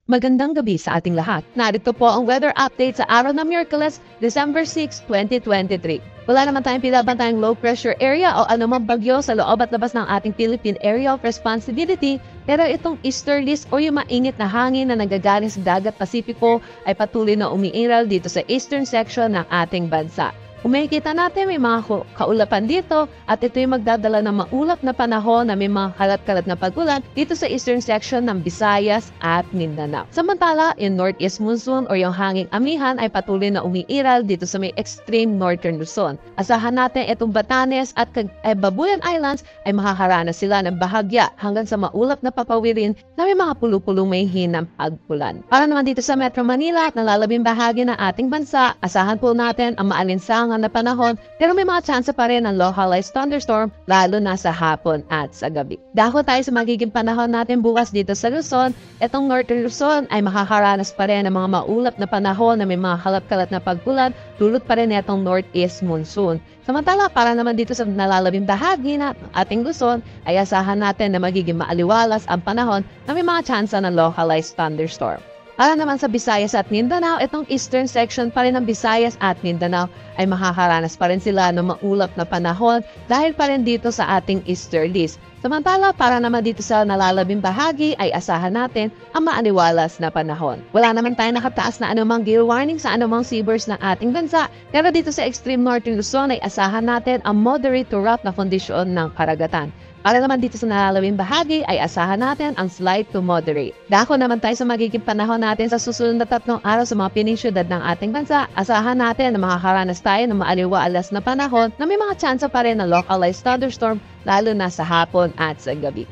Magandang gabi sa ating lahat. Narito po ang weather update sa araw ng Miyerkules, December 6, 2023. Wala naman tayong pinabantayang low pressure area o anumang bagyo sa loob at labas ng ating Philippine Area of Responsibility, pero itong easterlies o yung mainit na hangin na nagagaling sa dagat Pasipiko ay patuloy na umiiral dito sa eastern section ng ating bansa. Kung makikita natin, may mga kaulapan dito at ito yung magdadala ng maulap na panahon na may mga kalat-kalat na pagulan dito sa eastern section ng Visayas at Mindanao. Samantala, yung northeast monsoon o yung hanging amihan ay patuloy na umiiral dito sa may extreme northern Luzon. Asahan natin itong Batanes at Babuyan Islands ay makakaranas sila ng bahagya hanggang sa maulap na papawirin na may mga pulupulong may hinang pagpulan. Para naman dito sa Metro Manila at nalalabing bahagi ng ating bansa, asahan po natin ang maalinsangan na panahon pero may mga chance pa rin ng localized thunderstorm lalo na sa hapon at sa gabi. Dako tayo sa magiging panahon natin bukas dito sa Luzon. Itong Northern Luzon ay makakaranas pa rin ng mga maulap na panahon na may mga kalap-kalat na pagkulan, dulot pa rin itong northeast monsoon. Samantala, para naman dito sa nalalabing bahagi ng ating Luzon, ay asahan natin na magiging maaliwalas ang panahon na may mga chance ng localized thunderstorm. Para naman sa Visayas at Mindanao, itong eastern section pa rin ng Visayas at Mindanao ay makakaranas pa rin sila ng maulap na panahon dahil pa rin dito sa ating easterlies. Samantala, para naman dito sa nalalabing bahagi ay asahan natin ang maaliwalas na panahon. Wala naman tayong nakataas na anumang gale warning sa anumang seaboards ng ating bansa, pero dito sa extreme northern Luzon ay asahan natin ang moderate to rough na kondisyon ng karagatan. Para naman dito sa nalalawing bahagi ay asahan natin ang slight to moderate. Dako naman tayo sa magiging panahon natin sa susunod na 3 araw sa mga piningsyudad ng ating bansa. Asahan natin na makakaranas tayo ng maaliwalas na panahon na may mga tsansa pa rin ng localized thunderstorm lalo na sa hapon at sa gabi.